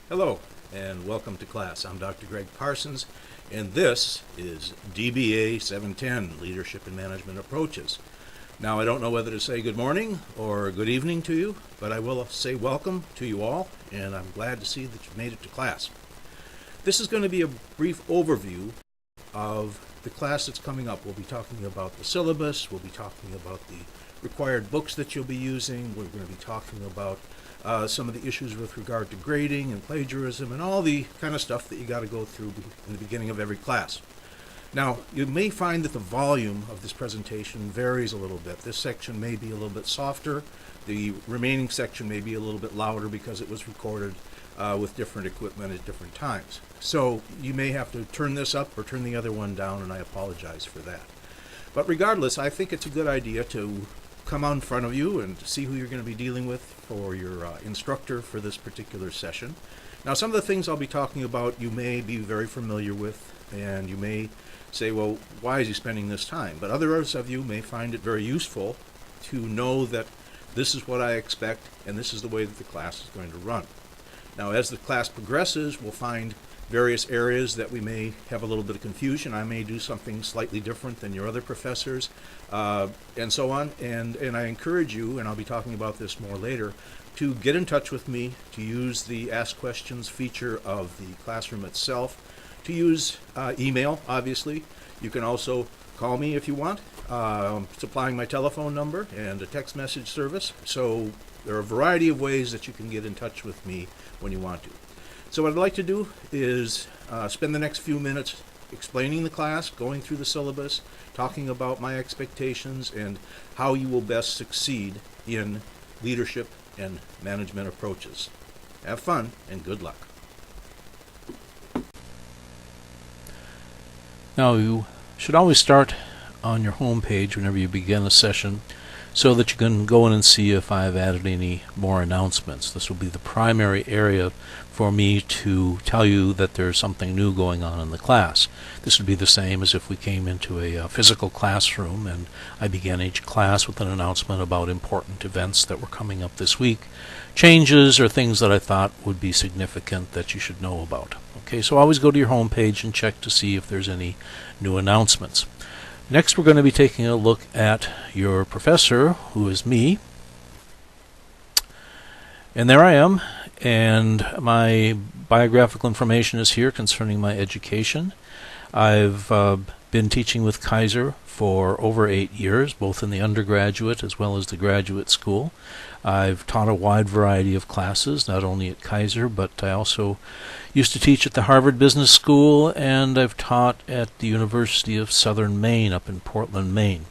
Hello, and welcome to class. I'm Dr. Greg Parsons, and this is DBA710, Leadership and Management Approaches. Now, I don't know whether to say good morning or good evening to you, but I will say welcome to you all, and I'm glad to see that you've made it to class. This is going to be a brief overview of the class that's coming up. We'll be talking about the syllabus, we'll be talking about the required books that you'll be using, we're going to be talking about some of the issues with regard to grading and plagiarism and all the kind of stuff that you got to go through in the beginning of every class. Now, you may find that the volume of this presentation varies a little bit. This section may be a little bit softer. The remaining section may be a little bit louder because it was recorded with different equipment at different times. So you may have to turn this up or turn the other one down, and I apologize for that. But regardless, I think it's a good idea to come out in front of you and see who you're going to be dealing with for your instructor for this particular session. Now, some of the things I'll be talking about you may be very familiar with, and you may say, well, why is he spending this time? But others of you may find it very useful to know that this is what I expect, and this is the way that the class is going to run. Now, as the class progresses, we'll find various areas that we may have a little bit of confusion. I may do something slightly different than your other professors, and so on. And I encourage you, and I'll be talking about this more later, to get in touch with me, to use the Ask Questions feature of the classroom itself, to use email, obviously. You can also call me if you want, supplying my telephone number and a text message service. So there are a variety of ways that you can get in touch with me when you want to. So what I'd like to do is spend the next few minutes explaining the class, going through the syllabus, talking about my expectations and how you will best succeed in leadership and management approaches. Have fun and good luck. Now, you should always start on your home page whenever you begin a session so that you can go in and see if I've added any more announcements. This will be the primary area for me to tell you that there's something new going on in the class. This would be the same as if we came into a physical classroom and I began each class with an announcement about important events that were coming up this week, changes or things that I thought would be significant that you should know about. Okay, so always go to your home page and check to see if there's any new announcements. Next, we're going to be taking a look at your professor, who is me. And there I am, and my biographical information is here concerning my education. I've been teaching with Kaiser for over 8 years, both in the undergraduate as well as the graduate school. I've taught a wide variety of classes, not only at Kaiser, but I also used to teach at the Harvard Business School, and I've taught at the University of Southern Maine up in Portland, Maine.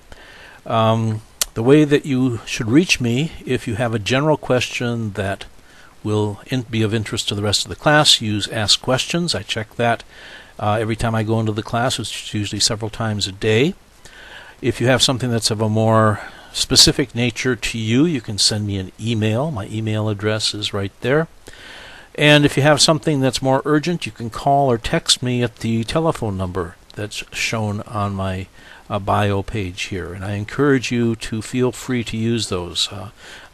The way that you should reach me, if you have a general question that will be of interest to the rest of the class, use Ask Questions. I check that every time I go into the class. It's usually several times a day. If you have something that's of a more specific nature to you, you can send me an email. My email address is right there. And if you have something that's more urgent, you can call or text me at the telephone number that's shown on my bio page here. And I encourage you to feel free to use those.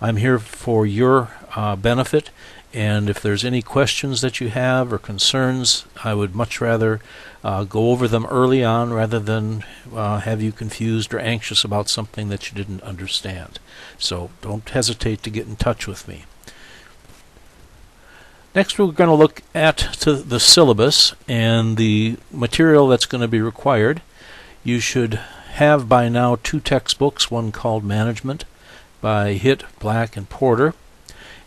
I'm here for your benefit, and if there's any questions that you have or concerns, I would much rather go over them early on rather than have you confused or anxious about something that you didn't understand. So don't hesitate to get in touch with me. Next, we're going to look at the syllabus and the material that's going to be required. You should have by now 2 textbooks, one called Management by Hitt, Black, and Porter,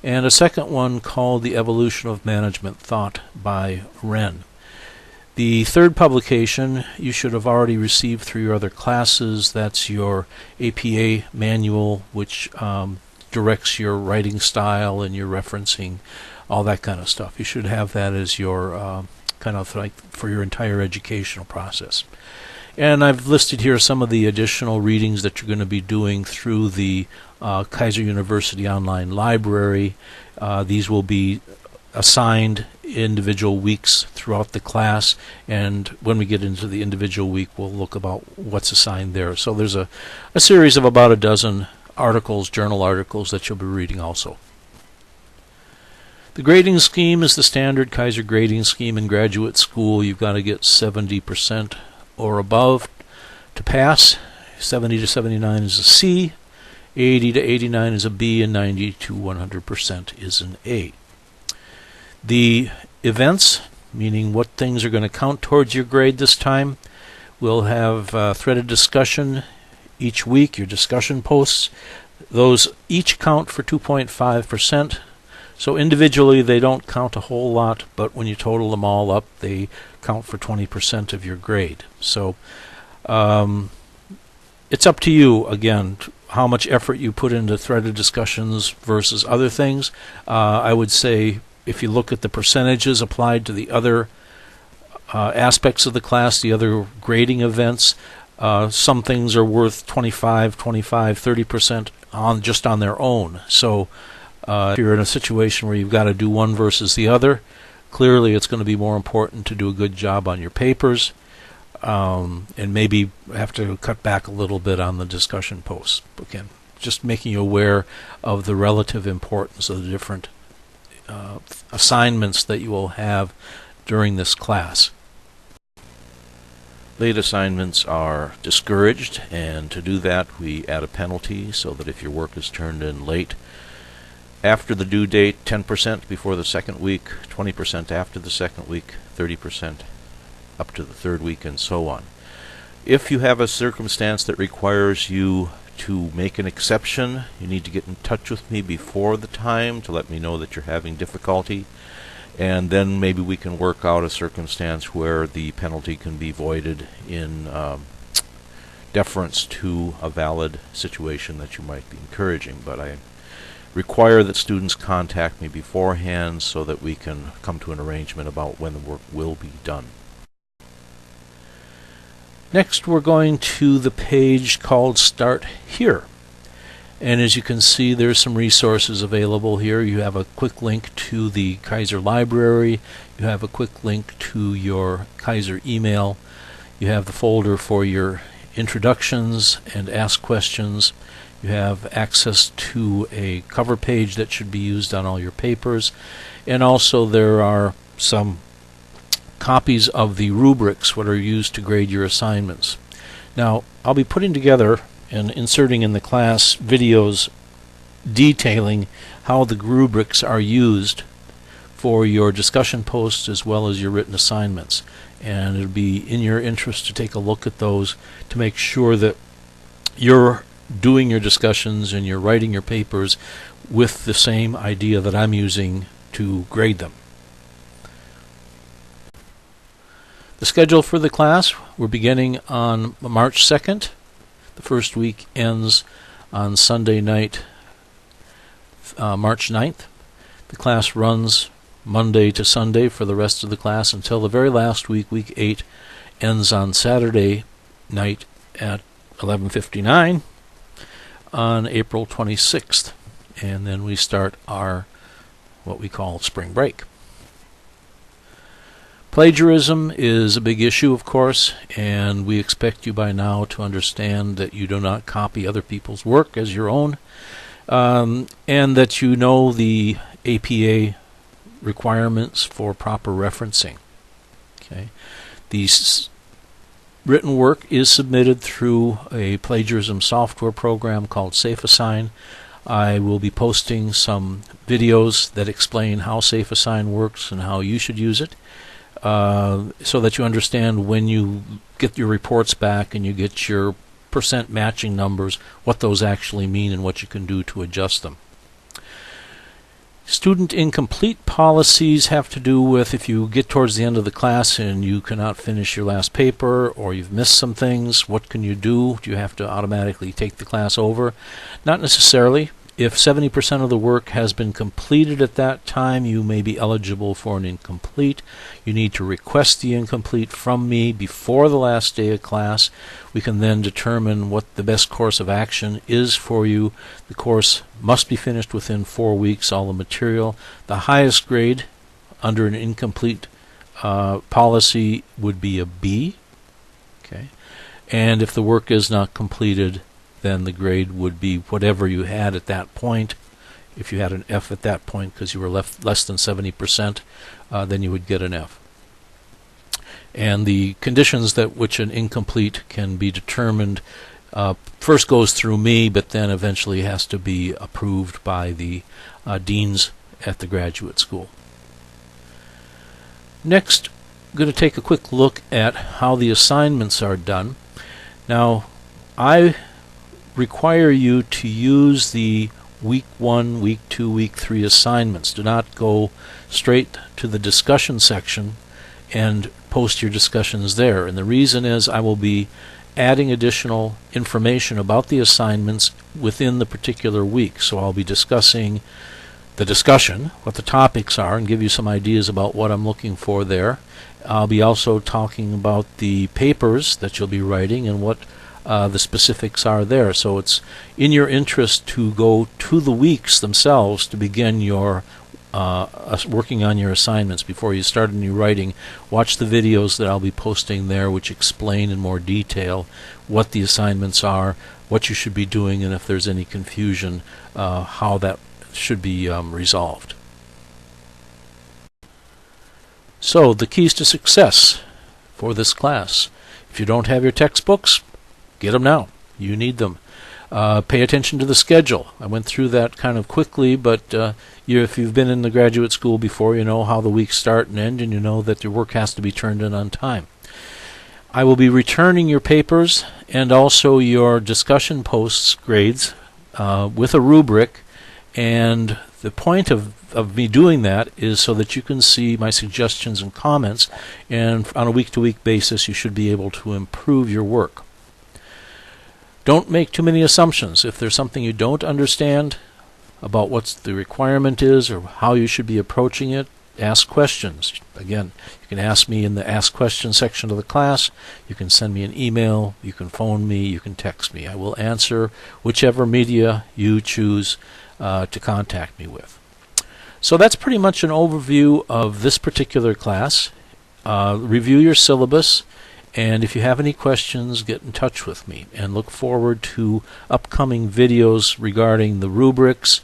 and a second one called The Evolution of Management Thought by Wren. The third publication you should have already received through your other classes. That's your APA manual, which directs your writing style and your referencing, all that kind of stuff. You should have that as your kind of like for your entire educational process. And I've listed here some of the additional readings that you're going to be doing through the Kaiser University Online Library. These will be assigned individual weeks throughout the class, and when we get into the individual week, we'll look about what's assigned there. So there's a series of about a dozen articles, journal articles, that you'll be reading also. The grading scheme is the standard Kaiser grading scheme in graduate school. You've got to get 70% or above to pass. 70 to 79 is a C, 80 to 89 is a B, and 90 to 100% is an A. The events, meaning what things are going to count towards your grade this time, we'll have threaded discussion each week, your discussion posts. Those each count for 2.5%. So individually they don't count a whole lot, but when you total them all up, they count for 20% of your grade. So it's up to you, again, how much effort you put into threaded discussions versus other things. I would say if you look at the percentages applied to the other aspects of the class, the other grading events, some things are worth 25, 30% just on their own. So if you're in a situation where you've got to do one versus the other, clearly it's going to be more important to do a good job on your papers, and maybe have to cut back a little bit on the discussion posts. Again, just making you aware of the relative importance of the different assignments that you will have during this class. Late assignments are discouraged, and to do that we add a penalty so that if your work is turned in late after the due date, 10% before the second week, 20% after the second week, 30% up to the third week, and so on. If you have a circumstance that requires you to make an exception, you need to get in touch with me before the time to let me know that you're having difficulty, and then maybe we can work out a circumstance where the penalty can be voided in deference to a valid situation that you might be encouraging. But I require that students contact me beforehand so that we can come to an arrangement about when the work will be done. Next, we're going to the page called Start Here. And as you can see, there's some resources available here. You have a quick link to the Kaiser library. You have a quick link to your Kaiser email. You have the folder for your introductions and ask questions. You have access to a cover page that should be used on all your papers. And also there are some copies of the rubrics that are used to grade your assignments. Now, I'll be putting together and inserting in the class videos detailing how the rubrics are used for your discussion posts as well as your written assignments. And it'll be in your interest to take a look at those to make sure that you're doing your discussions and you're writing your papers with the same idea that I'm using to grade them. The schedule for the class, we're beginning on March 2nd. The first week ends on Sunday night, March 9th. The class runs Monday to Sunday for the rest of the class until the very last week, week 8, ends on Saturday night at 11:59 on April 26th. And then we start our what we call spring break. Plagiarism is a big issue, of course, and we expect you by now to understand that you do not copy other people's work as your own, and that you know the APA requirements for proper referencing. Okay, the written work is submitted through a plagiarism software program called SafeAssign. I will be posting some videos that explain how SafeAssign works and how you should use it, so that you understand when you get your reports back and you get your percent matching numbers, what those actually mean and what you can do to adjust them. Student incomplete policies have to do with if you get towards the end of the class and you cannot finish your last paper or you've missed some things, what can you do? Do you have to automatically take the class over? Not necessarily. If 70% of the work has been completed at that time, you may be eligible for an incomplete. You need to request the incomplete from me before the last day of class. We can then determine what the best course of action is for you. The course must be finished within 4 weeks, all the material. The highest grade under an incomplete policy would be a B. Okay, and if the work is not completed, then the grade would be whatever you had at that point. If you had an F at that point because you were less than 70%, then you would get an F. And the conditions that which an incomplete can be determined first goes through me, but then eventually has to be approved by the deans at the graduate school. Next, I'm going to take a quick look at how the assignments are done. Now, I require you to use the Week 1, Week 2, Week 3 assignments. Do not go straight to the discussion section and post your discussions there. And the reason is I will be adding additional information about the assignments within the particular week. So I'll be discussing the discussion, what the topics are, and give you some ideas about what I'm looking for there. I'll be also talking about the papers that you'll be writing and what the specifics are there. So it's in your interest to go to the weeks themselves to begin your working on your assignments before you start any writing. Watch the videos that I'll be posting there, which explain in more detail what the assignments are, what you should be doing, and if there's any confusion, how that should be resolved. So, the keys to success for this class. If you don't have your textbooks, get them now. You need them. Pay attention to the schedule. I went through that kind of quickly, but if you've been in the graduate school before, you know how the weeks start and end, and you know that your work has to be turned in on time. I will be returning your papers and also your discussion posts grades with a rubric, and the point of me doing that is so that you can see my suggestions and comments, and on a week-to-week basis you should be able to improve your work. Don't make too many assumptions. If there's something you don't understand about what the requirement is or how you should be approaching it, ask questions. Again, you can ask me in the Ask Questions section of the class. You can send me an email. You can phone me. You can text me. I will answer whichever media you choose to contact me with. So that's pretty much an overview of this particular class. Review your syllabus. And if you have any questions, get in touch with me, and look forward to upcoming videos regarding the rubrics,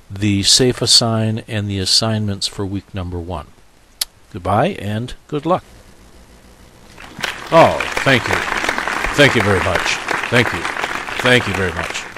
the Safe Assign, and the assignments for week number 1. Goodbye and good luck. Oh, thank you. Thank you very much. Thank you. Thank you very much.